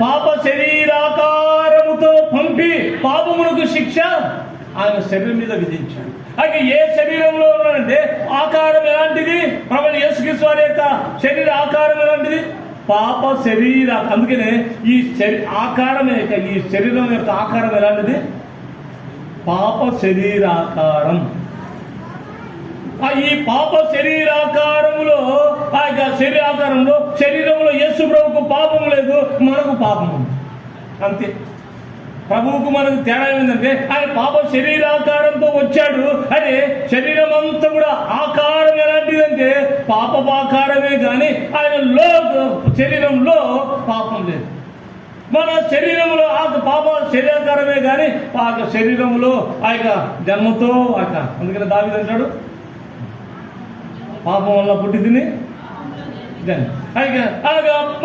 పాప శరీరాకారముతో పంపి పాపమునకు శిక్ష ఆయన శరీరం మీద విధించాడు. అయితే ఏ శరీరంలో ఉన్నాడంటే ఆకారం ఎలాంటిది? ప్రభువైన యేసుక్రీస్తు వారి యొక్క శరీర ఆకారం ఎలాంటిది? పాప శరీర. అందుకనే ఈ ఆకారం ఈ శరీరం యొక్క ఆకారం ఎలాంటిది? పాప శరీరాకారం. ఈ పాప శరీరాకారములో ఆ యొక్క శరీరాకారంలో శరీరంలో యేసు ప్రభువుకు పాపం లేదు, మనకు పాపం ఉంది. అంతే. ప్రభువుకు మనకు తేడా ఏంటంటే ఆయన పాప శరీరాకారంతో వచ్చాడు. అదే శరీరం అంతా కూడా ఆకారం ఎలాంటిదంటే పాపపాకారమే కానీ ఆయనలో శరీరంలో పాపం లేదు. మన శరీరంలో ఆ పాప శరీరాకారమే కానీ ఆ శరీరంలో ఆ యొక్క జన్మతో అందుకని దావీదు అంటాడు, పాపం వల్ల పుట్టి తిని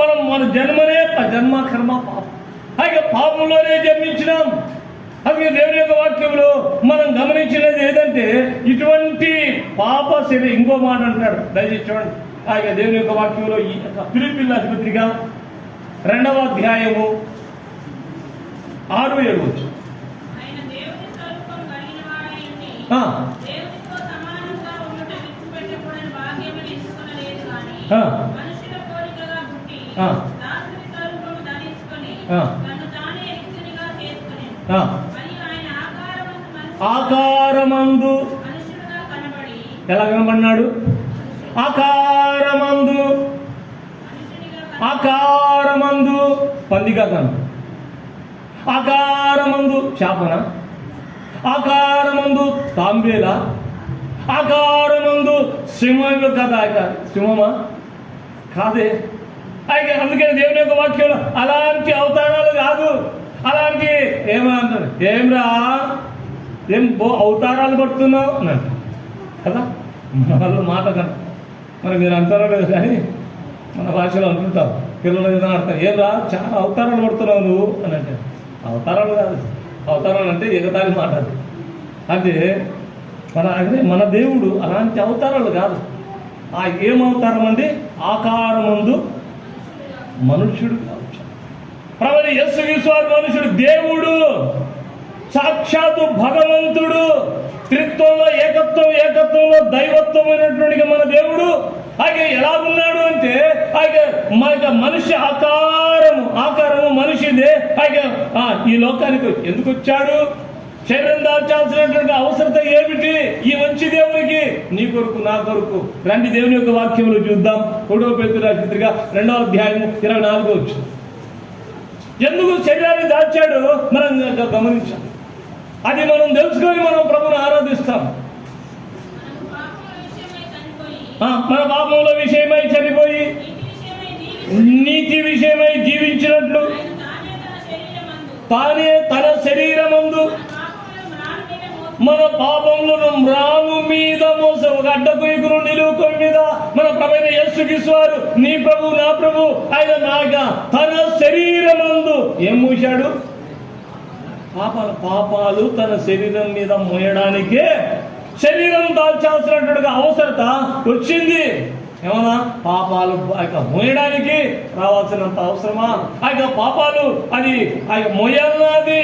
మనం మన జన్మనే జన్మ కర్మ పాపం. అయితే పాపంలోనే జన్మించినాం. అందుకే దేవుని యొక్క వాక్యంలో మనం గమనించినది ఏదంటే ఇటువంటి పాప శరీరం. ఇంకో మాట అంటాడు, దయచేసి చూడండి. అయితే దేవుని యొక్క వాక్యంలో ఈ ఫిలిప్పీయుల రాసిన పత్రిక 2వ అధ్యాయము 6-7 వచ్చు. ఆకారమందు ఎలా కనబడినాడు? ఆకారమందు పందిగా కను, ఆకారమందు చేపన, ఆకారమందు తాంబేల, ఆకారమందు సింహం కదా. సింహమా? కాదే. అయితే అందుకని దేవుని యొక్క వాక్యంలో అలాంటి అవతారాలు కాదు. అలాంటి ఏమంటారు, ఏమ్రా ఏం అవతారాలు పడుతున్నావు అని అంటారు కదా. మన వాళ్ళు మాట కనుక మరి మీరు అంటారో లేదు కానీ మన భాషలో అంటుంటాం, పిల్లలు ఏదైనా ఆడతారు, ఏమ్రా చాలా అవతారాలు పడుతున్నావు నువ్వు అని అంటారు. అవతారాలు కాదు, అవతారాలు అంటే ఎగతాళి మాట. అంటే మన దేవుడు అలాంటి అవతారాలు కాదు. ఏం అవతారం అంటే ఆకారమందు మనుష్యుడు కావచ్చు. ప్రభువైన యేసుక్రీస్తు వారు మనుషుడు, దేవుడు సాక్షాత్తు భగవంతుడు, త్రిత్వంలో ఏకత్వంలో దైవత్వమైనటువంటి మన దేవుడు. అలాగే ఎలా ఉన్నాడు అంటే అలాగే మనిషి ఆకారము మనిషిదే. అలాగే ఈ లోకానికి ఎందుకు వచ్చాడు? శరీరం దాల్చాల్సినటువంటి అవసరత ఏమిటి ఈ మంచి దేవునికి? నీ కొరకు నా కొరకు. రండి దేవుని యొక్క వాక్యములు చూద్దాం. 1వ పేతురు రాసిన పత్రిక 2వ అధ్యాయము 24 వచ్చు. ఎందుకు శరీరాన్ని దాల్చాడో మనం గమనించాం. అది మనం తెలుసుకొని మనం ప్రభువుని ఆరాధిస్తాం. మన పాపముల విషయమై చనిపోయి నీతి విషయమై జీవించినట్లు తానే తన శరీరమందు మన పాపములను మ్రాను మీద మోసే ఒక అడ్డకుయుకును నిలువుకొ మీద మన ప్రభువైన యేసుక్రీస్తు వారు, నీ ప్రభు నా ప్రభు ఆయన నాగా తన శరీరమందు ఏం మూశాడు? పాపాలు తన శరీరం మీద మోయడానికే శరీరం దాల్చాల్సినటువంటి అవసరత వచ్చింది. ఏమన్నా పాపాలు మోయడానికి రావాల్సినంత అవసరమా? పాపాలు అది మోయాలన్నది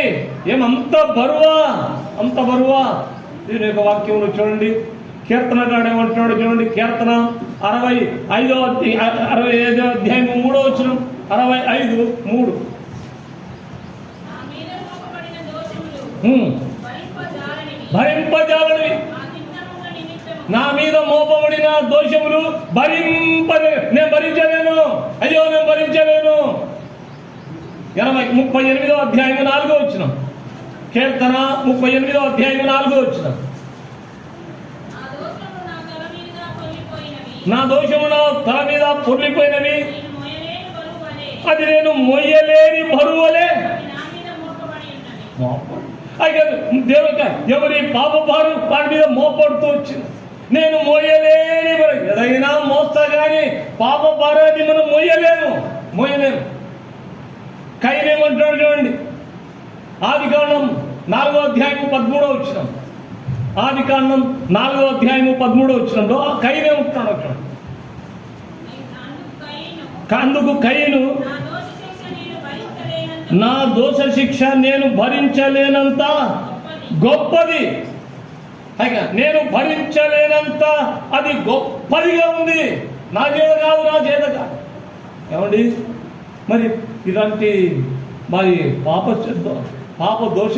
ఏమంత బరువా? దీని యొక్క వాక్యంలో చూడండి, కీర్తనగాడు ఏమంటున్నాడు చూడండి. కీర్తన 65వ అధ్యాయం 3వ వచనం, 65:3. భరింపజాలని నా మీద మోపబడిన దోషములు నేను భరించలేను. అయ్యో నేను భరించలేను. 38వ అధ్యాయం 4వ వచనం. కీర్తన 38వ అధ్యాయం 4వ వచనం. నా దోషము నా తల మీద పొర్లిపోయినవి, అది నేను మొయ్యలేని బరువులే. ఎవరి పాప భారం వారి మీద మోపడుతూ వచ్చింది. నేను మోయలేని ఏదైనా మోస్తా కానీ పాప భారాన్ని మనం మోయలేము. కైనేమంటాడు చూడండి. ఆదికాండం 4వ అధ్యాయం 13వ వచనం. ఆదికాండం 4వ అధ్యాయం 13వ వచనంలో ఆ కైనేమంటున్నాడు అక్కడ. అందుకు కయీను నా దోష శిక్ష నేను భరించలేనంత గొప్పది. నేను భరించలేనంత అది గొప్పదిగా ఉంది. నా చేత కాదు, నా చేత కాదు. ఏమండి, మరి ఇలాంటి మరి పాప దోష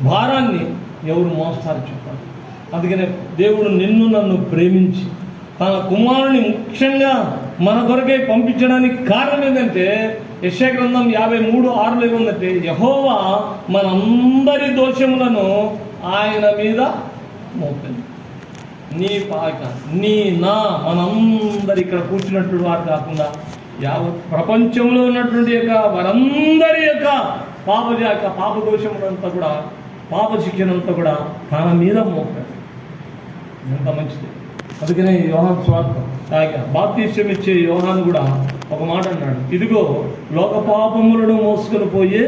భారాన్ని ఎవరు మోస్తారు చెప్పండి? అందుకనే దేవుడు నిన్ను నన్ను ప్రేమించి తన కుమారుని ముఖ్యంగా మన కొరకై పంపించడానికి కారణం ఏంటంటే, యెషయా గ్రంథం 53:6 ఏముందంటే, యెహోవా మనందరి దోషములను ఆయన మీద మోపింది. నీ పాక నీ నా మనందరి ఇక్కడ కూర్చున్నటువంటి వారు కాకుండా యావత్ ప్రపంచంలో ఉన్నటువంటి యొక్క వారందరి యొక్క పాప దోషములంతా కూడా, పాప శిక్షనంతా కూడా తన మీద మోపాడు. ఎంత మంచిది. అందుకనే యోహాను స్వార్థ బాప్తిస్యం ఇచ్చే యోహాను కూడా ఒక మాట అన్నాడు, ఇదిగో లోక పాపములను మోసుకొని పోయే,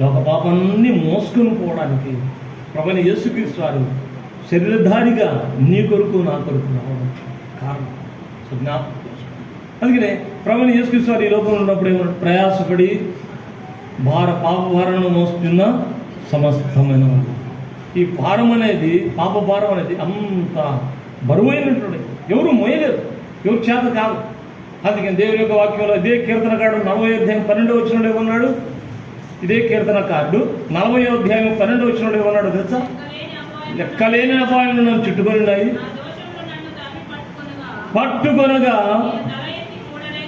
లోక పాపాన్ని మోసుకొని పోవడానికి ప్రభువైన యేసుక్రీస్తు వారు శరీరధారిగా నీ కొరకు నా కొరకు రావడం కారణం. జ్ఞాపకం. అందుకనే ప్రభువైన యేసుక్రీస్తు వారు ఈ లోకంలో ఉన్నప్పుడు ఏమన్నా ప్రయాసపడి పాప భారాన్ని మోస్తున్న సమస్తమైన ఈ భారం అనేది, పాప భారం అనేది అంత బరువైనటువంటి ఎవరు మోయలేరు, ఎవరు చేత కాదు. అందుకని దేవుని యొక్క వాక్యంలో ఇదే కీర్తనకారుడు 40:12 ఏమన్నాడు? ఇదే కీర్తనకారుడు 40:12 ఏమన్నాడు తెలుసా? లెక్కలేని అపాయం నన్ను చుట్టుకొని ఉన్నాయి, పట్టుకొనగా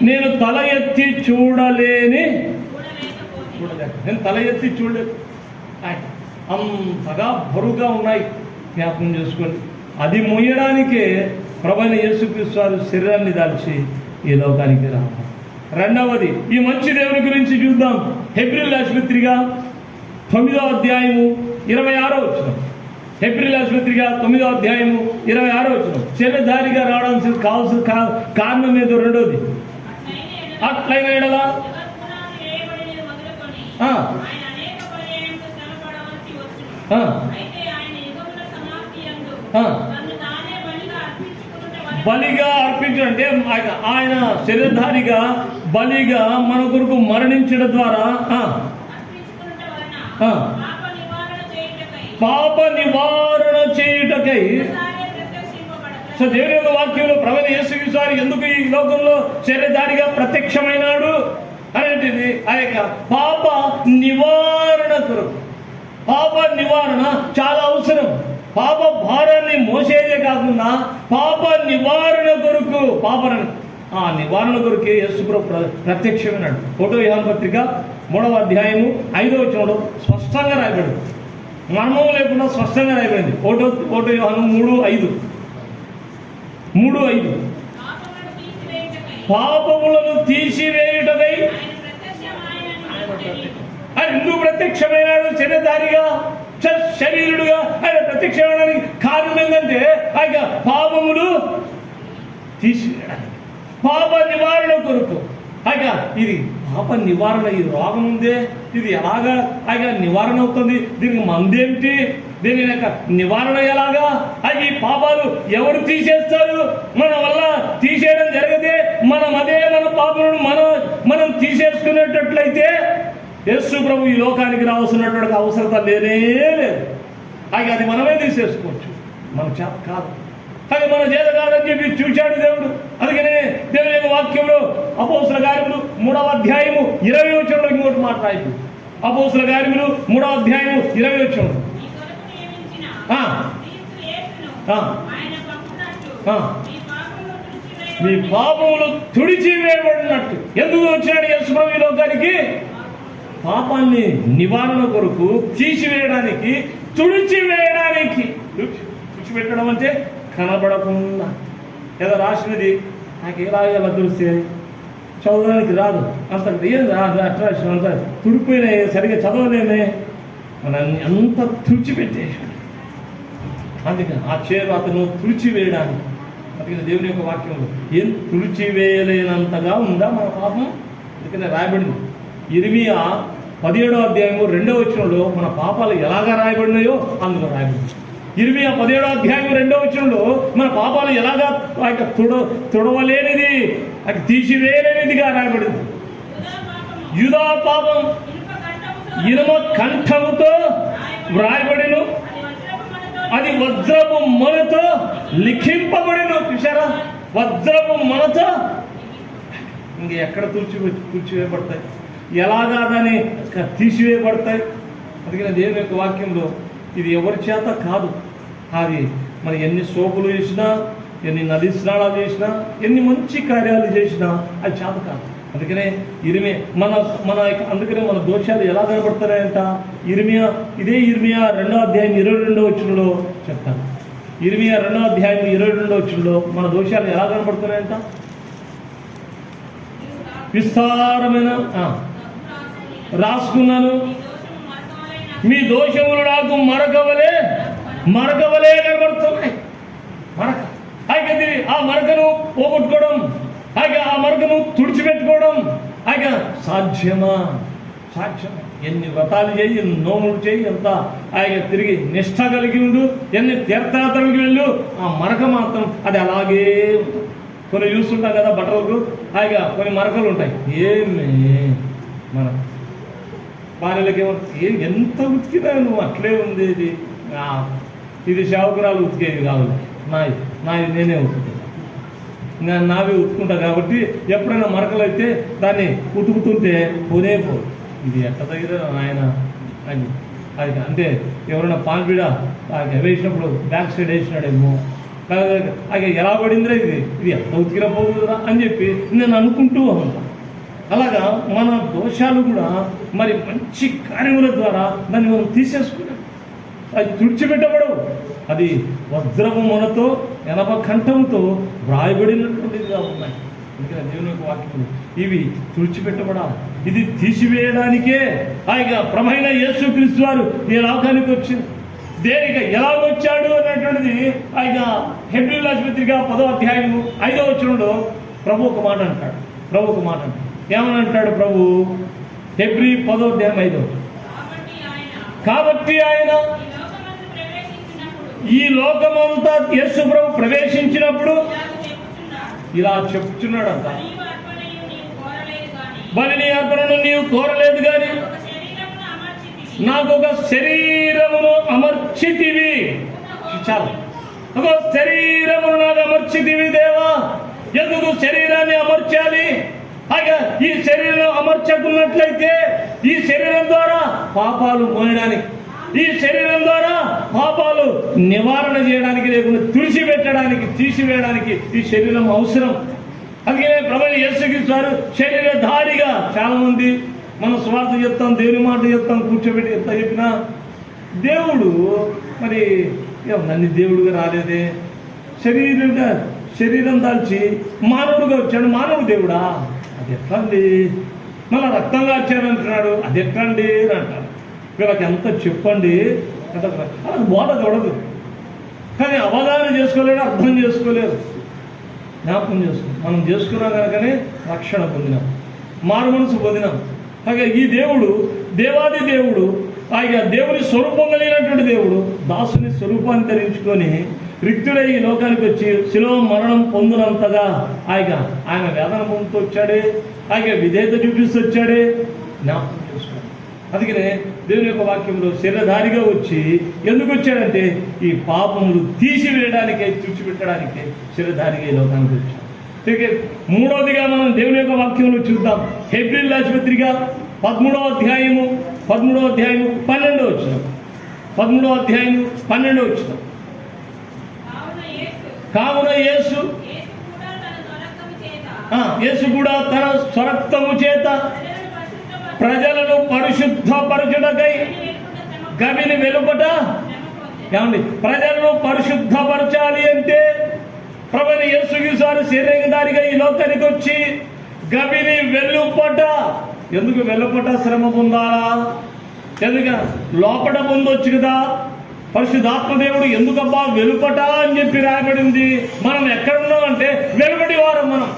నేను తల ఎత్తి చూడలేక నేను తల ఎత్తి చూడలేదు. అంతగా బరువుగా ఉన్నాయి. జ్ఞాపకం చేసుకోండి. అది మోయడానికే ప్రభువైన యేసుక్రీస్తు వారు శరీరాన్ని దాల్చి ఈ లోకానికి రావాలి. రెండవది, ఈ మంచి దేవుని గురించి చూద్దాం. హెబ్రీయుల రాసిన పత్రిక 9:26 హెబ్రీయుల రాసిన పత్రిక 9:26 శరీరధారిగా రావడానికి కావాల్సిన కారణం ఏదో రెండోది. అట్లయిన ఎడల బలిగా అర్పించడంటే ఆయన శరీరధారిగా బలిగా మన కొరకు మరణించడం ద్వారా పాప నివారణ చేయుటకై. సో దేవుని యొక్క వాక్యంలో ప్రభువైన యేసుక్రీస్తు వారు ఎందుకు ఈ లోకంలో శరీరధారిగా ప్రత్యక్షమైనాడు అనేటిది ఆ యొక్క పాప నివారణ కొరకు. పాప నివారణ చాలా అవసరం. పాప భారాన్ని మోసేదే కాకుండా పాప నివారణ కొరకు, ఆ నివారణ కొరకే యేసుప్రభు ప్రత్యక్షమైనాడు. 1 యోహాను పత్రిక 3:5 స్పష్టంగా రాయబడింది. మర్మం లేకుండా స్పష్టంగా రాయబడింది. 1 యోహాను 3:5 పాపములను తీసివేయుటకై ఆయన ఎందుకు ప్రత్యక్షమైనాడు? శరీరధారిగా, శరీరుడుగా ఆయన ప్రత్యక్షమైనడానికి కారణం ఏంటంటే ఆయన పాపములు తీసివేయడానికి, పాప నివారణ కొరకు. ఆయన ఇది పాప నివారణ. ఈ రోగం ఉందే, ఇది ఎలాగా ఆయన నివారణ అవుతుంది? దీనికి మందేమిటి? దీని యొక్క నివారణ ఎలాగా? ఈ పాపాలు ఎవరు తీసేస్తారు? మన వల్ల తీసేయడం జరగదే. మన పాపలను మనం తీసేసుకునేటట్లయితే యేసు ప్రభు ఈ లోకానికి రావాల్సినటువంటి అవసరత లేనే లేదు. అది మనమే తీసేసుకోవచ్చు. మన చేత కాదు, అది మన చేత కాదని చెప్పి చూశాడు దేవుడు. అందుకనే దేవుని యొక్క వాక్యంలో అపోస్తల కార్యములు 3:20 ఇంకోటి మాట్లాడు. అపోస్తల కార్యములు 3:20 మీ పాపములు తుడిచివేయబడినట్టు. ఎందుకు వచ్చాడు యేసు ప్రభు ఈ లోకానికి? పాపాన్ని నివారణ కొరకు, తీసివేయడానికి, తుడిచివేయడానికి. తుడిచిపెట్టడం అంటే కనబడకుండా. ఏదో రాసినది నాకు ఎలా తెలిస్తే చదవడానికి రాదు, అంత ఏం రాదు, అట్రాక్షన్ అంతా తుడిపోయినాయి, సరిగ్గా చదవలేమే, మన అంత తుడిచిపెట్టేశాడు. అందుకని ఆ చేరు అతను తుడిచివేయడానికి. అందుకని దేవుని యొక్క వాక్యంలో ఏం తుడిచివేయలేనంతగా ఉందా మన పాపం? అందుకనే రాయబడింది. ఇర్మియా 17:2 మన పాపాలు ఎలాగా రాయబడినాయో అందులో రాయబడింది. ఇర్మియా 17:2 మన పాపాలు ఎలాగా తుడవలేనిది, అది తీసివేయలేనిదిగా రాయబడింది. యూదా పాపం ఇనుమ కంఠముతో వ్రాయబడిను, అది వజ్రపు మొనతో లిఖింపబడిను. చూశారా, వజ్రపు మొనతో ఇంక ఎక్కడ తుడిచివేయబడతాయి, ఎలాగా దాన్ని తీసివేయబడతాయి. అందుకని దేవుని యొక్క వాక్యంలో ఇది ఎవరి చేత కాదు, అది మనం ఎన్ని సోపులు చేసినా, ఎన్ని నది స్నానాలు చేసినా, ఎన్ని మంచి కార్యాలు చేసినా అది చేత కాదు. అందుకనే ఇరిమియా అందుకనే మన దోషాలు ఎలా కనబడతాయంట. ఇర్మియా 2వ అధ్యాయం 22వ వచనంలో చెప్తాను. ఇర్మియా 2వ అధ్యాయం 22వ వచనంలో మన దోషాలు ఎలా కనబడుతున్నాయంట. విస్తారమైన రాసుకున్నాను, మీ దోషములు నాకు మరకవలే కనబడుతున్నాయి. అయితే ఆ మరకను పోగొట్టుకోవడం, అయితే ఆ మరకను తుడిచిపెట్టుకోవడం అయితే సాధ్యమా? ఎన్ని వ్రతాలు చేయి, ఎన్ని నోములు చేయి, ఎంత ఆయన తిరిగి నిష్ఠ కలిగి ఉండు, ఎన్ని తీర్థయాత్రలకు వెళ్ళు, ఆ మరక మాత్రం అది అలాగే. కొన్ని చూస్తుంటాం కదా బట్టలకు, ఆయన కొన్ని మరకలు ఉంటాయి. ఏమి మన భార్యలకి ఎంత ఉతికినా నువ్వు అట్లే ఉంది, ఇది సేవకురాలు ఉతికేది కావాలి, నాది నేనే ఉతుకుతాను, నావే ఉతుకుంటా. కాబట్టి ఎప్పుడైనా మరకలు అయితే దాన్ని ఉతుకుతుంటే పోనే పో, ఇది ఎట్ట దగ్గర ఆయన అని అది అంటే ఎవరైనా పాన్పీడ వేసినప్పుడు బ్యాక్ సైడ్ వేసినాడేమో, అది ఎలా పడిందిరా, ఇది ఎంత ఉతికినా పోతుందా అని చెప్పి నేను అనుకుంటూ ఉంటాను. అలాగా మన దోషాలు కూడా మరి మంచి కార్యముల ద్వారా దాన్ని మనం తీసేసుకున్నాం, అది తుడిచిపెట్టబడవు. అది వజ్రపు మొనతో ఎనభ కంఠంతో వ్రాయబడినటువంటిదిగా ఉన్నాయి. అందుకని దేవుని యొక్క వాక్యములు ఇవి తుడిచిపెట్టబడాలి. ఇది తీసివేయడానికే ఆయన ప్రభైన యేసుక్రీస్తు వారు ఈ లోకానికి వచ్చింది. దేనికి ఎలా వచ్చాడు అనేటువంటిది ఆయన హెబ్రీయుల పత్రిక 10వ అధ్యాయం 5వ వచనంలో ప్రభు ఒక మాట అంటాడు. ఏమని అంటాడు ప్రభు? హెబ్రీ 10వ అధ్యాయం 5వ వచనం, కాబట్టి ఆయన ఈ లోకమంతా యేసు ప్రభు ప్రవేశించినప్పుడు ఇలా చెప్తున్నాడంట, బలిని అర్పణను నీవు కోరలేదు కానీ నాకు ఒక శరీరమును అమర్చితివి. చాలు, ఒక శరీరమును నాకు అమర్చితివి దేవా. ఎందుకు శరీరాన్ని అమర్చాలి? ఈ శరీరం అమర్చకున్నట్లయితే ఈ శరీరం ద్వారా పాపాలు మోయడానికి, ఈ శరీరం ద్వారా పాపాలు నివారణ చేయడానికి, లేకుండా తుడిచిపెట్టడానికి, తీసివేయడానికి ఈ శరీరం అవసరం. అందుకనే ప్రభువైన యేసుక్రీస్తు వారు శరీరధారిగా, చాలా మంది మనం స్వార్థ చెప్తాం, దేవుని మాట చెప్తాం, కూర్చోబెట్టి ఎంత చెప్పినా దేవుడు మరి నన్ను దేవుడుగా రాలేదే, శరీరం దాల్చి మానవుడుగా వచ్చాడు. మానవుడు దేవుడా? అది ఎట్లా అండి? మళ్ళీ రక్తంగా వచ్చాడంటున్నాడు, అది ఎట్లా అండి అని అంటారు. వీళ్ళకి ఎంత చెప్పండి, బోధ చూడదు, కానీ అవగాహన చేసుకోలేడు, అర్థం చేసుకోలేరు. జ్ఞాపకం చేసుకున్నాం, మనం చేసుకున్నాం కనుకనే రక్షణ పొందినాం, మారు మనసు పొందినాం. అలాగే ఈ దేవుడు దేవాది దేవుడు, ఆయన దేవుని స్వరూపం కలిగినటువంటి దేవుడు దాసుని స్వరూపాన్ని ధరించుకొని రిక్తుడై ఈ లోకానికి వచ్చి శిలువ మరణం పొందినంతగా ఆయన వేదన పొందుతూ వచ్చాడే, ఆయన విధేయత చూపిస్తూ వచ్చాడే. జ్ఞాపకం చేసుకోండి. అందుకనే దేవుని యొక్క వాక్యంలో శరీరధారిగా వచ్చి ఎందుకు వచ్చాడంటే ఈ పాపములు తీసివేయడానికే, తుడిచిపెట్టడానికే శరీరధారిగా ఈ లోకానికి వచ్చాడు. మూడవదిగా మనం దేవుని యొక్క వాక్యంలో చూద్దాం. హెబ్రీయుల పత్రిక 13వ అధ్యాయము 12వ వచనం. 13వ అధ్యాయం 12వ వచనం. కావున యేసు కూడా తన స్వరక్తము చేత ప్రజలను పరిశుద్ధపరచుటకై గవిని వెలుపట, ఏమండి, ప్రజలను పరిశుద్ధపరచాలి అంటే ప్రభువైన యేసుక్రీస్తు వారు శరీరధారిగా ఈ లోకానికి వచ్చి గవిని వెలుపట. ఎందుకు వెలుపట శ్రమ పొందాలా? ఎందుక లోపట పొందొచ్చు కదా. పరిశుద్ధాత్మదేవుడు ఎందుకబ్బా వెలుపట అని చెప్పి రాయబడింది. మనం ఎక్కడున్నాం అంటే వెలుపటి వారం. మనం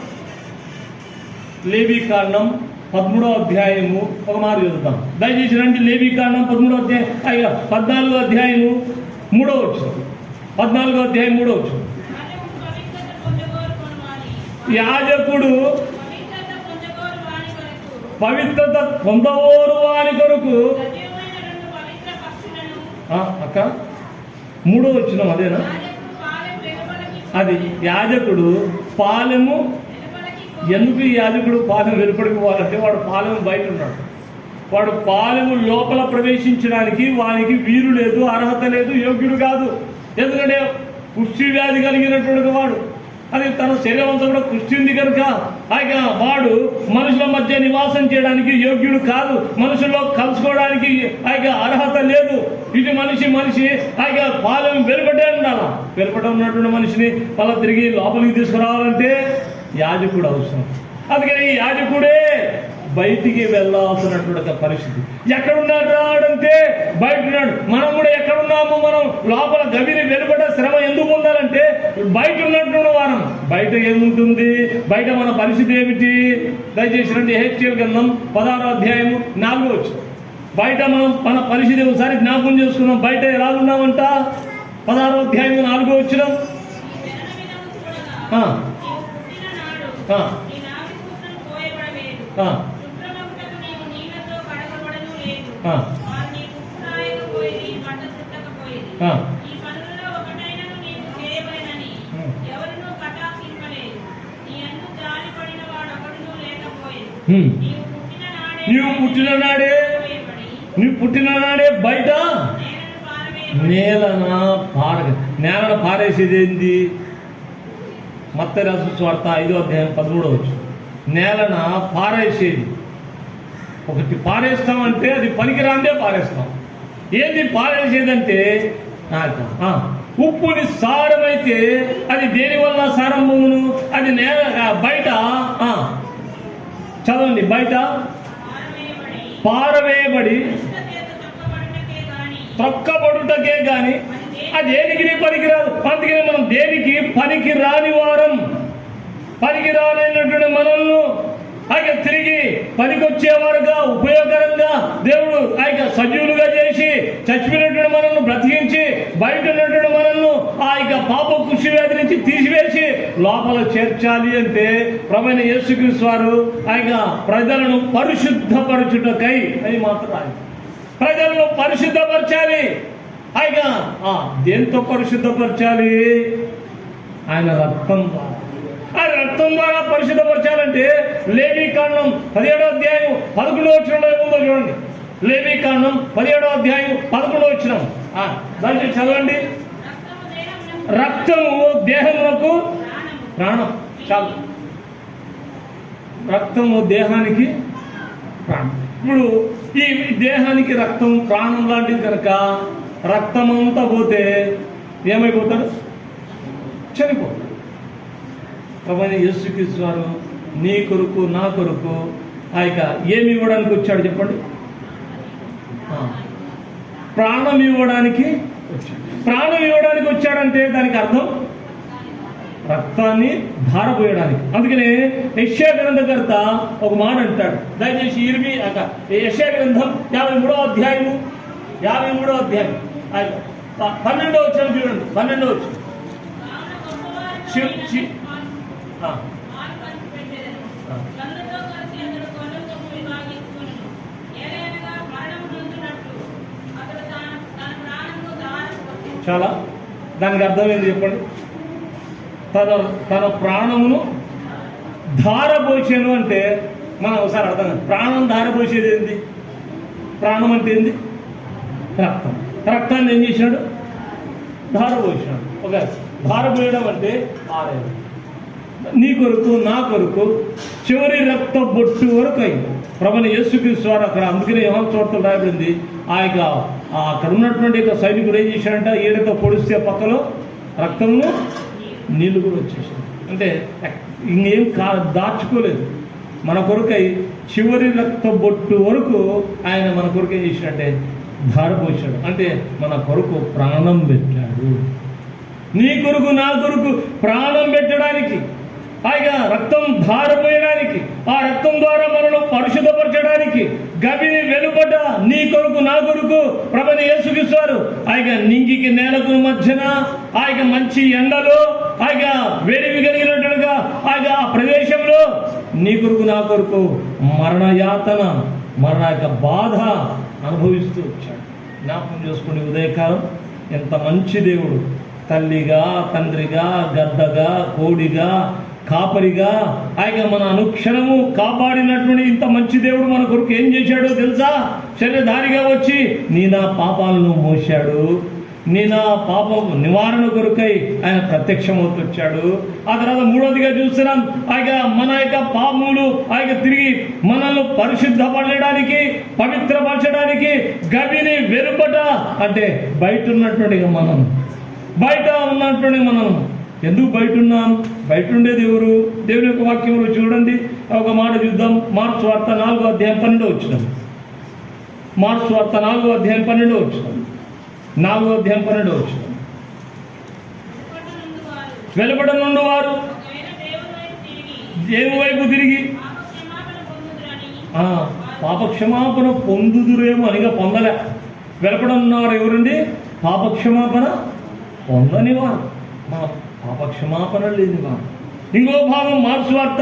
లేవీ కాండం 13వ అధ్యాయము ఒక మారు చదువుతాం దయచేసి రండి. లేవీ కాండం 13వ అధ్యాయం 14వ అధ్యాయము 3వ వచనం. 14వ అధ్యాయం 3వ వచనం. యాజకుడు పవిత్రత పొందవోరు వారి కొరకు. అక్క 3వ వచనం అదేనా? అది యాజకుడు పాలెము. ఎందుకు ఈ యాజకుడు పాలెం వెలుపడికి పోవాలంటే వాడు పాలెము బయట ఉన్నాడు. వాడు పాలెము లోపల ప్రవేశించడానికి వానికి వీలు లేదు, అర్హత లేదు, యోగ్యుడు కాదు. ఎందుకంటే కుష్టి వ్యాధి కలిగినటువంటి వాడు, అది తన శరీరం అంతా కూడా కుష్టి ఉంది కనుక వాడు మనుషుల మధ్య నివాసం చేయడానికి యోగ్యుడు కాదు, మనుషుల్లో కలుసుకోవడానికి అర్హత లేదు. ఇటు మనిషి పాలెం వెలుపటే ఉండాలా. వెలుపట ఉన్నటువంటి మనిషిని మళ్ళీ తిరిగి లోపలికి తీసుకురావాలంటే యాజకుడు అవసరం. అందుకని ఈ యాజకుడే బయటికి వెళ్ళాల్సినటువంటి పరిస్థితి. ఎక్కడున్నాడు రాడంటే బయట ఉన్నాడు. మనం కూడా ఎక్కడున్నాము? మనం లోపల గవిని వెలుపట శ్రమ ఎందుకు ఉండాలంటే బయట ఉన్నటువంటి వారం. బయట ఏముంటుంది? బయట మన పరిస్థితి ఏమిటి? దయచేసి రండి, హెచ్కేల్ గ్రంథం 16వ అధ్యాయము 4వ వచనం. బయట మనం మన పరిస్థితి ఒకసారి జ్ఞాపకం చేసుకున్నాం. బయట ఎలా ఉన్నామంట? 16వ అధ్యాయము 4వ వచనం. నీవు పుట్టిన నాడే బయట నేలన పారేసేది ఏంది? మత్తయి రాసిన సువార్త 5వ అధ్యాయం 13వ వచనం. నేలన పారేసేది. ఒకటి పారేస్తామంటే అది పనికిరాందే పారేస్తాం. ఏంది పారేసేదంటే ఉప్పుని సారమైతే అది దేని వల్ల సారం పొందును? అది నేల బయట చదవండి, బయట పారవేయబడి త్రొక్కబడుటకే గాని అది దేనికి పనికిరాదు. అందుకని మనం దేనికి పనికి రాని వారం, పనికి రానైనటువంటి మనల్ని తిరిగి పనికొచ్చేవారుగా, ఉపయోగకరంగా దేవుడు సజీవులుగా చేసి చచ్చిపోయినటువంటి మనల్ని బ్రతికించి బయట ఉన్నటువంటి మనల్ని పాప కుష్టి వ్యాధి నుంచి తీసివేసి లోపల చేర్చాలి అంటే ప్రభువైన యేసుక్రీస్తు వారు ప్రజలను పరిశుద్ధపరచుటకై అని మాత్రం ప్రజలను పరిశుద్ధపరచాలి. దేంతో పరిశుద్ధపరచాలి? ఆయన రక్తం ద్వారా. ఆ రక్తం ద్వారా పరిశుద్ధపరచాలంటే లేవీకాండం 17వ అధ్యాయం 11వ వచనంలో ఏముందో చూడండి. లేవీకాండం 17వ అధ్యాయం 11వ వచనం దానికి చదవండి. రక్తము దేహమునకు ప్రాణం. చాలు, రక్తము దేహానికి ప్రాణం. ఇప్పుడు ఈ దేహానికి రక్తం ప్రాణం లాంటిది కనుక రక్తమంతా పోతే ఏమైపోతాడు? చనిపోతాడు. ప్రభువైన యేసుక్రీస్తు వారు నీ కొరకు నా కొరకు ఏమి ఇవ్వడానికి వచ్చాడు చెప్పండి? ప్రాణం ఇవ్వడానికి వచ్చాడు. ప్రాణం ఇవ్వడానికి వచ్చాడంటే దానికి అర్థం రక్తాన్ని ధారపోయడానికి. అందుకనే యెషయా గ్రంథకర్త ఒక మాట అంటాడు. దయచేసి యెషయా గ్రంథం 53వ అధ్యాయము 53వ అధ్యాయం 12వ వచనం చూడండి. 12వ వచనం. చాలా దానికి అర్థం ఏంటి చెప్పండి? తన ప్రాణమును ధారపోసాను అంటే మనం ఒకసారి అర్థం కాదు. ప్రాణం ధారపోసేది ఏంది? ప్రాణం అంటే ఏంది? రక్తం. రక్తాన్ని ఏం చేసినాడు? ధారపోసినాడు. ఒక ధారపోయడం అంటే ఆరేది. నీ కొరకు నా కొరకు చివరి రక్త బొట్టు వరకు అయింది ప్రభువైన యేసుక్రీస్తు వారు అక్కడ. అందుకనే యోహాను చోట్ల రాయబడింది. అక్కడ ఉన్నటువంటి సైనికుడు ఏం చేశాడంట? ఏడతో పొడిస్తే పక్కలో రక్తమును నీళ్లు కూడా వచ్చేసాడు. అంటే ఇంకేం దాచుకోలేదు. మన కొరకై చివరి రక్త బొట్టు వరకు ఆయన మన కొరకు ఏం చేశాడంటే ధారపోసాడు. అంటే మన కొరకు ప్రాణం పెట్టాడు. నీ కొరకు నా కొరకు ప్రాణం పెట్టడానికి, రక్తం ధారపోయడానికి, ఆ రక్తం ద్వారా మనను పరిశుద్ధపరచడానికి గవిని వెలుపట నీ కొరకు నా కొరకు ప్రభువైన యేసుక్రీస్తు వారు నింగికి నేలకు మధ్యన మంచి ఎండలో వేడివి కలిగినట్టుగా ఆ ప్రదేశంలో నీ కొరకు నా కొరకు మరణయాతన, మరణ యొక్క బాధ అనుభవిస్తూ వచ్చాడు. జ్ఞాపకం చేసుకుని ఉదయకాలం ఎంత మంచి దేవుడు, తల్లిగా, తండ్రిగా, గద్దగా, కోడిగా, కాపరిగా ఆయన మన అనుక్షణము కాపాడినటువంటి ఇంత మంచి దేవుడు మన కొరకు ఏం చేశాడో తెలుసా? శరీరధారిగా వచ్చి నీ నా పాపాలను మోశాడు. నీ నా పాపం నివారణ కొరకై ఆయన ప్రత్యక్షమవుతూ వచ్చాడు. ఆ తర్వాత మూడవదిగా చూస్తున్నాం, ఆయన మన యొక్క పాపములు ఆయన తిరిగి మనల్ని పరిశుద్ధపడడానికి, పవిత్రపరచడానికి గవిని వెలుపట, అంటే బయట ఉన్నటువంటి మనం, బయట ఉన్నటువంటి మనం ఎందుకు బయట ఉన్నాం? బయట ఉండేది ఎవరు? దేవుని యొక్క వాక్యంలో చూడండి, ఒక మాట చూద్దాం. మార్క్స్ వార్త 4వ అధ్యాయం 12వ వచనం. మార్క్స్ వార్త 4వ అధ్యాయం 12వ వచనం. 4వ అధ్యాయం 12వ వచనం. వెలుపట నుండి వారు దేవుని వైపు తిరిగి పాపక్షమాపణ పొందుదురేమో అనిగా పొందలే. వెలుపట ఉన్నవారు ఎవరండి? పాపక్షమాపణ పొందని వారు, పాపక్షమాపణ లేని వారు. ఇంకో భాగం మార్క్స్ వార్త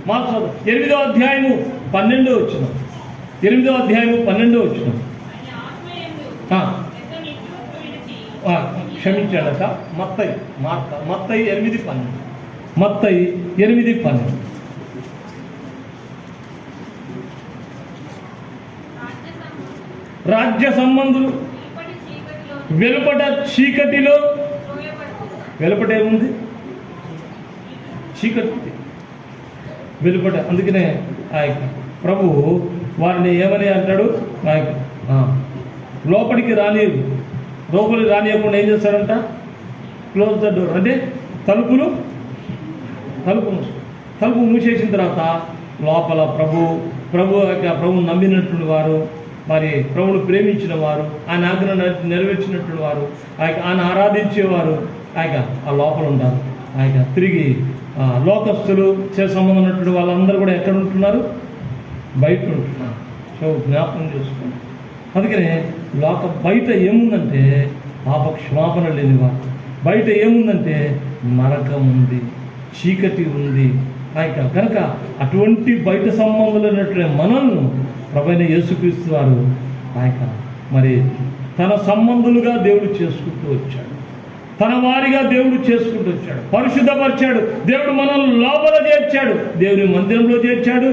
మార్క్స్ వార్త 8వ అధ్యాయము 12వ వచనం. 8వ అధ్యాయము 12వ వచనం. క్షమించాడట మత్తయి, మత్తయి 8:12. మత్తయి 8:12. రాజ్య సంబంధులు వెలుపట చీకటిలో, వెలుపట ఏముంది? చీకటి వెలుపట. అందుకనే ప్రభు వారిని ఏమని అంటాడు? లోపలికి రానియకుండా ఏం చేస్తారంట? క్లోజ్ ద డోర్, అంటే తలుపు మూసేసిన తర్వాత లోపల ప్రభు నమ్మినటువంటి వారు, మరి ప్రభువును ప్రేమించిన వారు, ఆయన ఆజ్ఞను నెరవేర్చినటువంటి వారు, ఆయన ఆరాధించేవారు ఆ లోపల ఉంటారు. తిరిగి లోకస్తులు సంబంధం ఉన్నటువంటి వాళ్ళందరూ కూడా ఎక్కడ ఉంటున్నారు? బయట ఉంటున్నారు. సో జ్ఞాపకం చేసుకోండి. అందుకనే బయట ఏముందంటే పాపక్షమాపణ లేనివారు, బయట ఏముందంటే నరకం ఉంది, చీకటి ఉంది. కనుక అటువంటి బయట సంబంధాలైనటువంటి మనల్ని ప్రభువైన యేసుక్రీస్తు వారు మరి తన సంబంధులుగా దేవుడు చేసుకుంటూ వచ్చాడు, తన వారిగా దేవుడు చేసుకుంటూ వచ్చాడు, పరిశుద్ధపరిచాడు. దేవుడు మనల్ని లోపల చేర్చాడు, దేవుని మందిరంలో చేర్చాడు,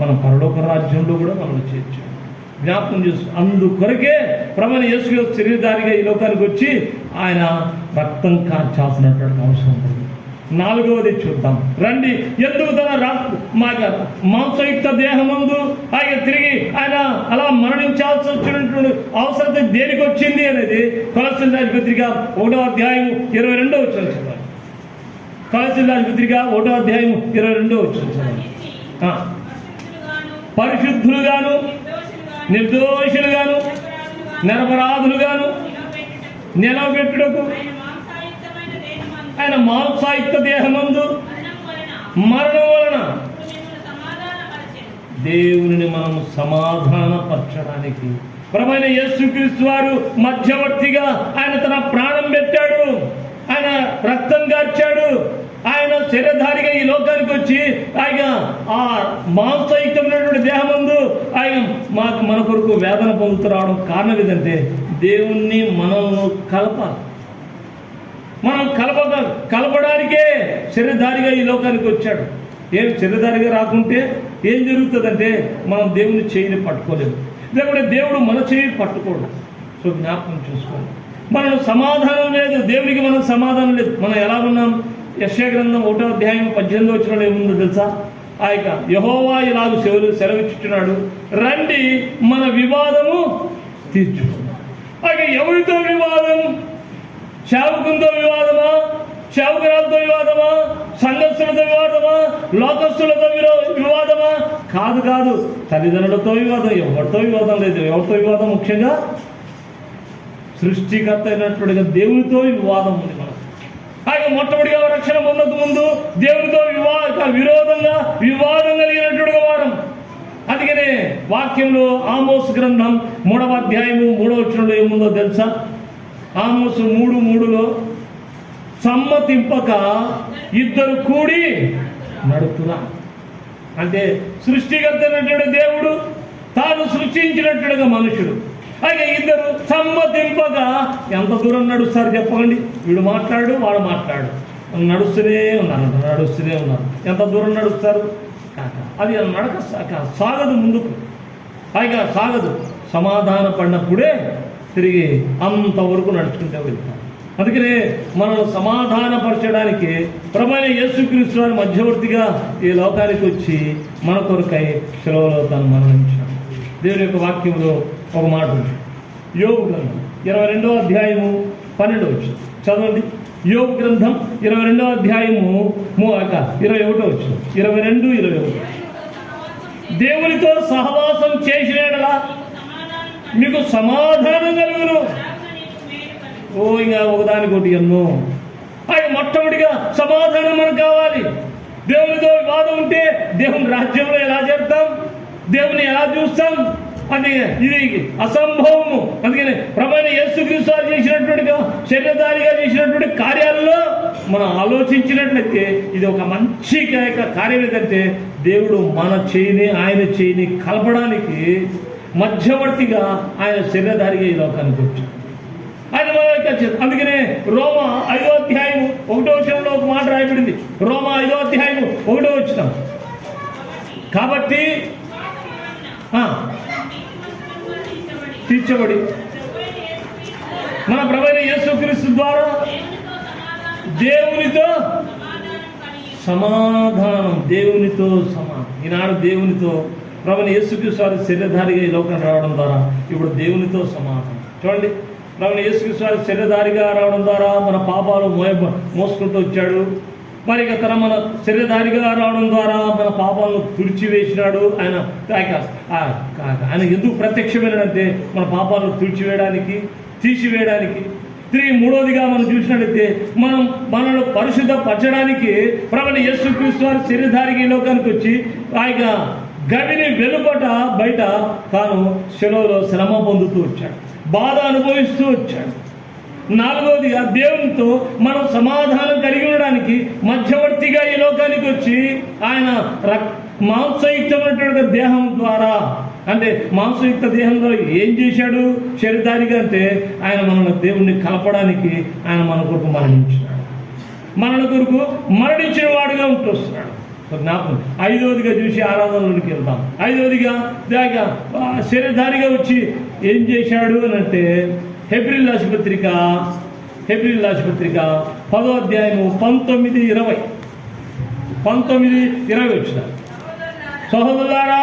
మన పరలోక రాజ్యంలో కూడా మనల్ని చేర్చాడు. జ్ఞాపకం చేసుకో. అందుకొరకే ప్రభువైన యేసు శరీరధారిగా ఈ లోకానికి వచ్చి ఆయన రక్తం కార్చాల్సినటువంటి అవసరం ఉంది. 4వది చూద్దాం రండి. ఎందుకు తన మాంసయుక్త దేహమందు ఆయన తిరిగి ఆయన అలా మరణించాల్సి వచ్చినటువంటి అవసరం దేనికి వచ్చింది అనేది కొలస్సీల రాజు పత్రిక 1వ అధ్యాయం 22వ వచనం చదవాలి. కొలస్సీల రాజు పత్రిక 1వ అధ్యాయం 22వ వచనం చదవాలి. పరిశుద్ధులుగాను, నిర్దోషులుగాను, నిరపరాధులుగాను నిలవబెట్టుటకు ఆయన మాంసాయుక్త దేహమందు మరణం వలన దేవుని మనము సమాధానపరచడానికి ప్రభువైన యేసుక్రీస్తు వారు మధ్యవర్తిగా ఆయన తన ప్రాణం పెట్టాడు, ఆయన రక్తం కార్చాడు. ఆయన శరీరధారిగా ఈ లోకానికి వచ్చి ఆయన ఆ మాంసయుక్తమైనటువంటి దేహమందు ఆయన మన కొరకు వేదన పొందుతూ రావడం కారణం ఏదంటే దేవుణ్ణి మనల్ని కలపడానికే శరీరధారిగా ఈ లోకానికి వచ్చాడు. ఏం శరీరధారిగా రాకుంటే ఏం జరుగుతుందంటే మనం దేవుని చేయిని పట్టుకోలేము, లేకుంటే దేవుడు మన చేయి పట్టుకోడు. సో జ్ఞాపకం చూసుకోండి. మనకు సమాధానం లేదు, దేవునికి మనకు సమాధానం లేదు. మనం ఎలా ఉన్నాం? యెషయా గ్రంథం 1వ అధ్యాయం 18వ వచనంలో ఏముందో తెలుసా? యెహోవా ఇలాగ సెలవిచ్చుచున్నాడు, రండి మన వివాదము తీర్చుకుందాం. ఎవరితో వివాదం? సేవకులతో వివాదమా? సేవకురాలతో వివాదమా? సంఘస్థులతో వివాదమా? లోకస్తులతో వివాదమా? కాదు. తల్లిదండ్రులతో వివాదం, ఎవరితో వివాదం లేదు. ఎవరితో వివాదం? ముఖ్యంగా సృష్టికర్త అయినట్టుగా దేవునితో వివాదం ఉంది మనకు. ఆయన మొట్టమొదటిగా రక్షణ పొందక ముందు దేవునితో వివాదం కలిగినట్టుగా వారం. అందుకనే వాక్యంలో ఆమోస్ గ్రంథం 3వ అధ్యాయము 3వ వచనంలో ఏముందో తెలుసా? ఆమోసు 3:3లో సమ్మతింపక ఇద్దరు కూడి నడుపురా. అంటే సృష్టికర్త అయినటువంటి దేవుడు, తాను సృష్టించినట్టుగా మనుషుడు, అయితే ఇద్దరు సమ్మతింపగా ఎంత దూరం నడుస్తారు చెప్పండి. వీడు మాట్లాడు, వాడు మాట్లాడు, నడుస్తూనే ఉన్నారు. ఎంత దూరం నడుస్తారు? అది నడక సాగదు, ముందుకు పైగా సాగదు. సమాధాన పడినప్పుడే తిరిగి అంతవరకు నడుచుకుంటూ వెళ్తాం. అందుకనే మనల్ని సమాధానపరచడానికి ప్రభువైన యేసుక్రీస్తు వారు మధ్యవర్తిగా ఈ లోకానికి వచ్చి మన కొరకై శిలువలో తాను మరణించాడు. దేవుని యొక్క వాక్యంలో ఒక మాట ఉంది. యోబు గ్రంథం 22వ అధ్యాయము 12వ వచనం చదవండి. యోబు గ్రంథం 22వ అధ్యాయము 21వ వచనం. 22-21. దేవునితో సహవాసం చేసిన యెడల మీకు సమాధానం కలుగును. ఇంకా ఒకదానికొకటి ఎన్నో. ఆయన మొట్టమొదటిగా సమాధానం మనకు కావాలి. దేవునితో వివాదం ఉంటే దేవుని రాజ్యంలో ఎలా చేస్తాం, దేవుని ఎలా చూస్తాం? అది ఇది అసంభవము. అందుకని ప్రభువైన యేసుక్రీస్తు వారు చేసినటువంటిగా శరీరధారిగా చేసినటువంటి కార్యాలలో మనం ఆలోచించినట్లయితే ఇది ఒక మంచి కార్యం. ఏంటంటే దేవుడు మన చేయిని ఆయన చేయిని కలపడానికి మధ్యవర్తిగా ఆయన శరీరధారిగా ఈ లోకానికి వచ్చాడు. ఆయన అందుకనే రోమా 5వ అధ్యాయము 1వ వచనంలో ఒక మాట రాయబడింది. రోమా 5వ అధ్యాయము 1వ వచనం. కాబట్టి తీర్చబడి మన ప్రభువైన యేసుక్రీస్తు ద్వారా దేవునితో సమాధానం. ఈనాడు దేవునితో ప్రభువైన యేసుక్రీస్తు వారి శరీరధారిగా ఈ లోకం రావడం ద్వారా ఇప్పుడు దేవునితో సమాధానం. చూడండి, ప్రభువైన యేసుక్రీస్తు వారి శరీరధారిగా రావడం ద్వారా మన పాపాలు మోసుకుంటూ వచ్చాడు. మరి ఇక మన శరీరధారిగా రావడం ద్వారా మన పాపాలను తుడిచివేసినాడు. ఆయన ఎందుకు ప్రత్యక్షమైనదంటే మన పాపాలను తుడిచివేయడానికి, తీసివేయడానికి. తిరిగి మూడోదిగా మనం చూసినట్లయితే మనల్ని పరిశుద్ధపరచడానికి ప్రభువైన యేసుక్రీస్తు వారి శరీరధారిగా ఈ లోకానికి వచ్చి ఆయన గవిని వెలుపట బయట తాను శిలువలో శ్రమ పొందుతూ వచ్చాడు, బాధ అనుభవిస్తూ వచ్చాడు. నాలుగవదిగా దేవునితో మనం సమాధానం కలిగి ఉండడానికి మధ్యవర్తిగా ఈ లోకానికి వచ్చి ఆయన మాంసయుక్తమైనటువంటి దేహం ద్వారా, అంటే మాంసయుక్త దేహంలో ఏం చేశాడు శరీరధారిగా అంటే ఆయన మనల్ని దేవుణ్ణి కలపడానికి ఆయన మన కొరకు మరణించినాడు. మన కొరకు మరణించిన వాడుగా ఉంటూ వస్తున్నాడు. జ్ఞాపకం. 5వదిగా చూసి ఆరాధనలోకి వెళ్తాం. 5వదిగా శరీరధారిగా వచ్చి ఏం చేశాడు అని అంటే హెబ్రీయుల రాసిన పత్రిక 10వ అధ్యాయము 19-20 వచ్చిన సహోదరులారా,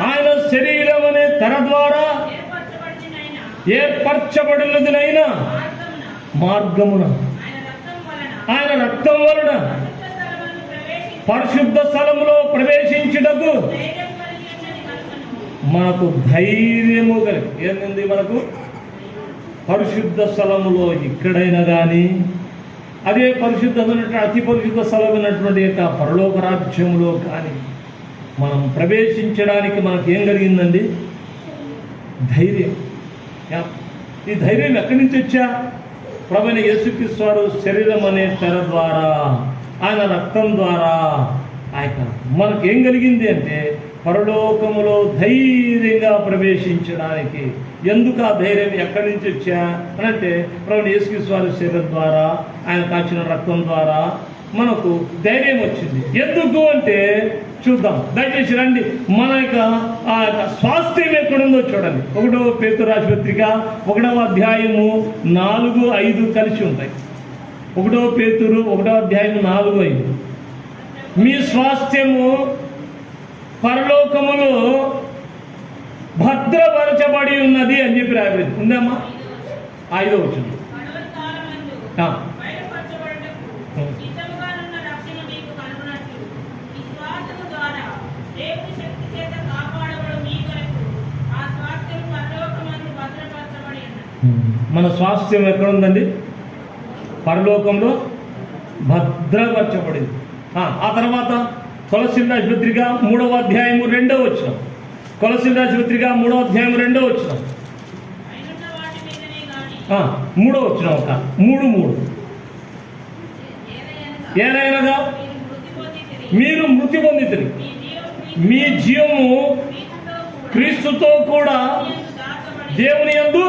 ఆయన శరీరం అనే తెర ద్వారా ఏర్పరచబడినదినైనా మార్గమున ఆయన రక్తం వలన పరిశుద్ధ స్థలములో ప్రవేశించుటకు మనకు ధైర్యము కలిగి. ఏంది మనకు? పరిశుద్ధ స్థలములో ఎక్కడైనా కానీ, అదే పరిశుద్ధమైనటువంటి అతి పరిశుద్ధ స్థలమైనటువంటి యొక్క పరలోక రాజ్యంలో కానీ మనం ప్రవేశించడానికి మనకు ఏం కలిగిందండి? ధైర్యం. ఈ ధైర్యం ఎక్కడి నుంచి వచ్చా? ప్రభువైన యేసుక్రీస్తు వారు శరీరం అనే తెర ద్వారా, ఆయన రక్తం ద్వారా ఆయన మనకేం కలిగింది అంటే పరలోకములో ధైర్యంగా ప్రవేశించడానికి. ఎందుకు ఆ ధైర్యం ఎక్కడి నుంచి వచ్చా అని అంటే ప్రభువైన యేసుక్రీస్తు వారి శరీరం ద్వారా, ఆయన కాచిన రక్తం ద్వారా మనకు ధైర్యం వచ్చింది. ఎందుకు అంటే చూద్దాం, దయచేసి రండి. మన యొక్క ఆ స్వాస్థ్యం ఎక్కడుందో చూడండి. 1వ పేతురు రాసిన పత్రిక 1వ అధ్యాయము 4-5 కలిసి ఉంటాయి. 1వ పేతురు 1వ అధ్యాయము 4-5. మీ స్వాస్థ్యము పరలోకములో భద్రపరచబడి ఉన్నది అని చెప్పి రాయబడింది. ఉందమ్మా? 5వ వచనం. మన స్వాస్థ్యం ఎక్కడ ఉందండి? పరలోకంలో భద్రపరచబడింది. ఆ తర్వాత కొలస్సీయుల రాసిన పత్రిక 3వ అధ్యాయము 2వ వచనం. కొలస్సీయులకు రాసిన పత్రిక 3వ అధ్యాయం 2వ వచనం. 3వ వచనం ఒక 3:3. ఏలయనగా మీరు మృతి పొందితిరి, మీ జీవము క్రీస్తుతో కూడా దేవుని యందు.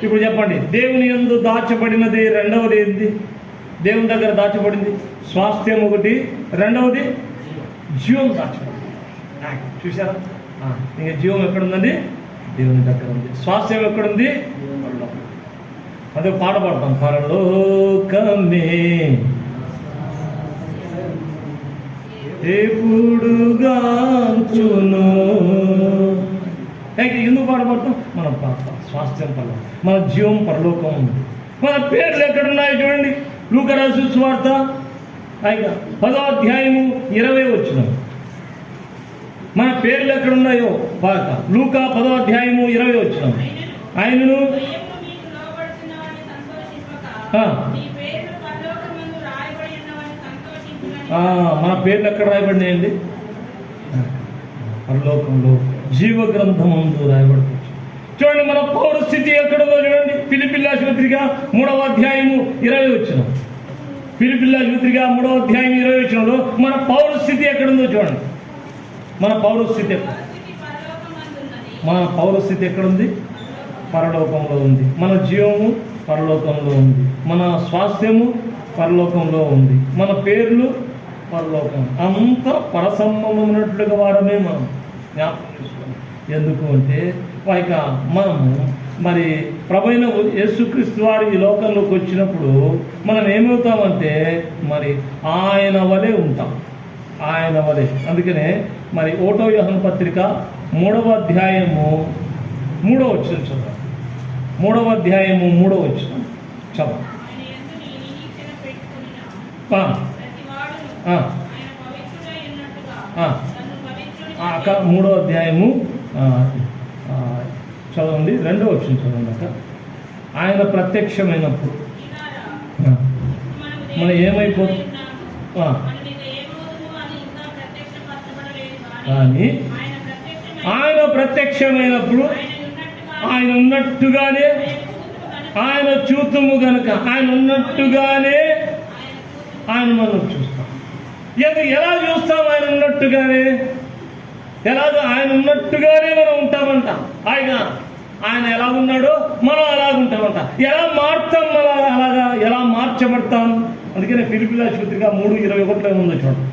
ఇప్పుడు చెప్పండి, దేవుని యందు దాచబడినది. రెండవది ఏంటి? దేవుని దగ్గర దాచబడింది స్వాస్థ్యం ఒకటి, రెండవది జీవం దాచబడింది. చూసారా? ఇంకా జీవం ఎక్కడుందండి? దేవుని దగ్గర ఉంది. స్వాస్థ్యం ఎక్కడుంది? అదే పాట పాడతాం, పరలోకమే ఎప్పుడుగాంచును. ఎందుకు పాడబడతాం? మనం స్వాస్థ్యం పరలోకం, మన జీవం పరలోకం ఉంది. మన పేర్లు ఎక్కడున్నాయో చూడండి. లూకా రాసిన సువార్త 10వ అధ్యాయము 20వ వచనం. మన పేర్లు ఎక్కడున్నాయో బాగా. లూకా 10వ అధ్యాయము 20వ వచనం. ఆయనను మన పేర్లు ఎక్కడ రాయబడినాయండి? పరలోకంలో జీవ గ్రంథమందు రాయబడుతుంది. చూడండి, మన పౌర స్థితి ఎక్కడుందో చూడండి. ఫిలిప్పీయులకు రాసిన పత్రిక 3వ అధ్యాయము 20వ వచనం. ఫిలిప్పీయులకు రాసిన పత్రిక 3వ అధ్యాయం 20వ వచనంలో మన పౌర స్థితి ఎక్కడుందో చూడండి. మన పౌర స్థితి ఎక్కడుంది? పరలోకంలో ఉంది. మన జీవము పరలోకంలో ఉంది. మన స్వాస్థ్యము పరలోకంలో ఉంది. మన పేర్లు పరలోకం. అంత పరసంబంధమైనట్లుగా వారమే మనం జ్ఞాపకం చేసుకోవాలి. ఎందుకు అంటే మనము మరి ప్రభువైన యేసుక్రీస్తు వారు ఈ లోకంలోకి వచ్చినప్పుడు మనం ఏమవుతామంటే మరి ఆయన వలె ఉంటాం, ఆయన వలె. అందుకనే మరి 1వ యోహాను పత్రిక 3వ అధ్యాయము 3వ వచనం చదవాలి. 3వ అధ్యాయము 3వ వచనం చదవాలి. 3వ అధ్యాయము చదవండి, 2వ వచనం చదవండి. ఆయన ప్రత్యక్షమైనప్పుడు మనం ఏమైపోతుంది? కానీ ఆయన ప్రత్యక్షమైనప్పుడు ఆయన ఉన్నట్టుగానే ఆయన చూతుము గనుక ఆయన ఉన్నట్టుగానే ఆయన మనం చూస్తాం. ఎలా చూస్తాం? ఆయన ఉన్నట్టుగానే. ఎలాగో ఆయన ఉన్నట్టుగానే మనం ఉంటామంట. ఆయన ఎలా ఉన్నాడో మనం అలాగుంటామంట. ఎలా మారుతాం? ఎలా మార్చబడతాం? అందుకనే ఫిలిప్పీయులకు రాసిన పత్రిక 3:21 ఉందో చూడండి.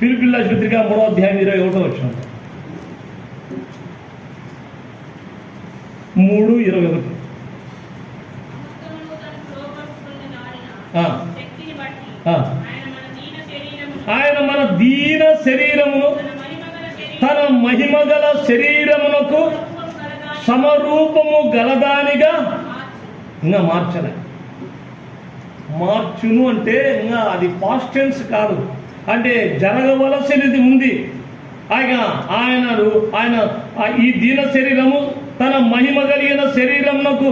ఫిలిప్పీయులకు రాసిన పత్రిక 3వ అధ్యాయం 21వ వచనం. 3:21. ఆయన మన దీన శరీరమును తన మహిమగల శరీరమునకు సమరూపము గలదానిగా ఇంకా మార్చలే. మార్చును అంటే ఇంకా అది పాస్ట్ టెన్స్ కాదు, అంటే జరగవలసినది ఉంది. ఆయన ఈ దీన శరీరము తన మహిమ కలిగిన శరీరమునకు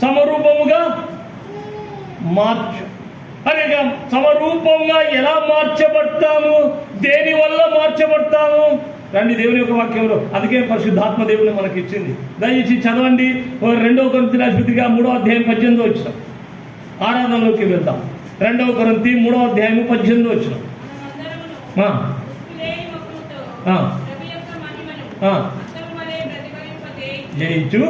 సమరూపముగా మార్చు. అదే సమరూపంగా ఎలా మార్చబడతాము? దేని వల్ల మార్చబడతాము? రండి దేవుని యొక్క వాక్యంలో. అందుకే పరిశుద్ధాత్మ దేవుని మనకి ఇచ్చింది. దయచేసి చదవండి. 2వ కొరింథీయులకు రాసిన పత్రిక 3వ అధ్యాయం 18వ వచనం. ఆరాధనలోకి వెళ్దాం. 2వ కొరింథీ 3వ అధ్యాయం 18వ వచనం. జయించు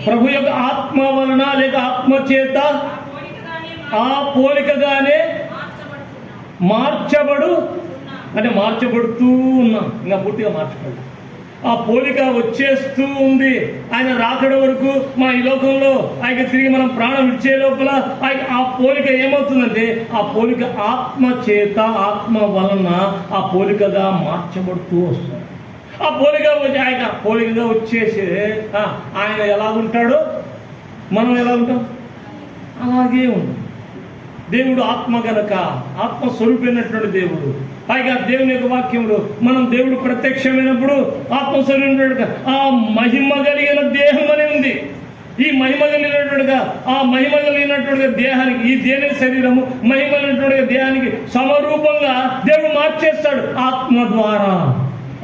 ప్రభు యొక్క ఆత్మ వలన లేక ఆత్మ చేత ఆ పోలికగానే మార్చబడు, అంటే మార్చబడుతూ ఉన్నాం. ఇంకా పూర్తిగా మార్చబడు. ఆ పోలిక వచ్చేస్తూ ఉంది. ఆయన రాకడ వరకు మన ఈ లోకంలో ఆయన తిరిగి మనం ప్రాణం ఇచ్చే లోపల ఆ పోలిక ఏమవుతుందంటే ఆ పోలిక ఆత్మ చేత ఆత్మ వలన ఆ పోలికగా మార్చబడుతూ వస్తుంది. ఆ పోలికగా వచ్చేసి ఆయన ఎలాగుంటాడో మనం ఎలా ఉంటాం అలాగే ఉంటాం. దేవుడు ఆత్మ గనక ఆత్మ స్వరూపమైనటువంటి దేవుడు. పైగా దేవుని యొక్క వాక్యంలో మనం దేవుడు ప్రత్యక్షమైనప్పుడు ఆత్మస్వరూపమైనటువంటి ఆ మహిమ కలిగిన దేహం అని ఉంది. ఈ మహిమ కలిగినట్టుగా ఆ మహిమ కలిగినట్టుగా దేహానికి, ఈ దేని శరీరము మహిమ కలిగినట్టుగా దేహానికి సమరూపంగా దేవుడు మార్చేస్తాడు ఆత్మ ద్వారా.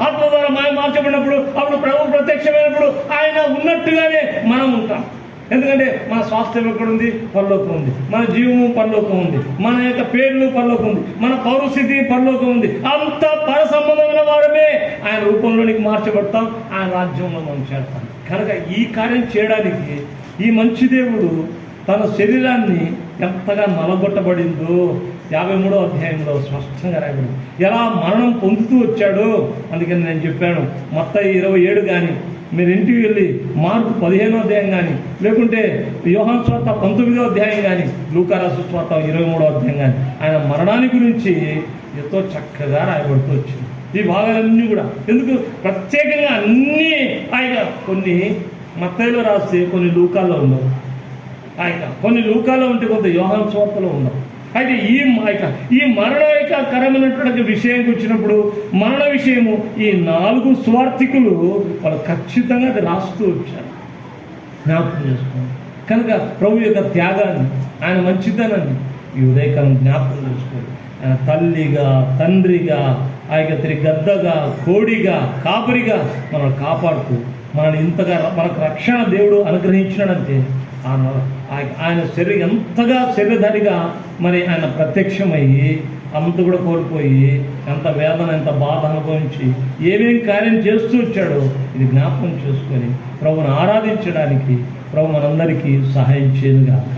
ఆత్మ ద్వారా మార్చబడినప్పుడు అప్పుడు ప్రభు ప్రత్యక్షమైనప్పుడు ఆయన ఉన్నట్టుగానే మనం ఉంటాం. ఎందుకంటే మన స్వాస్థ్యం ఎక్కడుంది? పరలోకం ఉంది. మన జీవము పరలోకం ఉంది. మన యొక్క పేర్లు పరలోకం ఉంది. మన పౌరస్థితి పరలోకం ఉంది. అంత పర సంబంధమైన వారమే ఆయన రూపంలోనికి మార్చబడతాం, ఆయన రాజ్యంలో మనం చేస్తాం. కనుక ఈ కార్యం చేయడానికి ఈ మంచి దేవుడు తన శరీరాన్ని ఎంతగా నలగొట్టబడిందో 53వ అధ్యాయంలో స్పష్టంగా రాయబడింది. ఎలా మరణం పొందుతూ వచ్చాడో. అందుకని నేను చెప్పాను, మత్తయి 27 కానీ, మీరు ఇంటికి వెళ్ళి మార్కు 15వ అధ్యాయం కానీ, లేకుంటే యోహాను సువార్త 19వ అధ్యాయం కానీ, లూకా రాసిన సువార్త 23వ అధ్యాయం కానీ, ఆయన మరణాన్ని గురించి ఎంతో చక్కగా రాయబడుతూ వచ్చింది. ఈ భాగాలన్నీ కూడా ఎందుకు ప్రత్యేకంగా అన్నీ ఆయన కొన్ని మత్తయిలో రాస్తే కొన్ని లూకాల్లో ఉండవు, ఆయన కొన్ని లూకాల్లో ఉంటే కొంత యోహాను సువార్తలో ఉండవు. అయితే ఈ మరణకరమైనటువంటి విషయానికి వచ్చినప్పుడు మరణ విషయము ఈ 4 సువార్థికులు వాళ్ళు ఖచ్చితంగా అది రాస్తూ వచ్చారు, జ్ఞాపకం చేసుకోండి. కనుక ప్రభు యొక్క త్యాగాన్ని, ఆయన మంచితనాన్ని ఈ ఉదయకాలం జ్ఞాపకం చేసుకోండి. ఆయన తల్లిగా, తండ్రిగా, ఆ యొక్క గద్దగా, కోడిగా, కాపరిగా మనల్ని కాపాడుతూ మనల్ని ఇంతగా మనకు రక్షణ దేవుడు అనుగ్రహించినాడంటే ఆయన ఎంతగా శరీరధారిగా మరి ఆయన ప్రత్యక్షమయ్యి అంత కూడా కోల్పోయి ఎంత వేదన, ఎంత బాధ అనుభవించి ఏమేం కార్యం చేస్తూ వచ్చాడో ఇది జ్ఞాపకం చేసుకొని ప్రభువును ఆరాధించడానికి ప్రభు మనందరికీ సహాయం చేయనుగాక.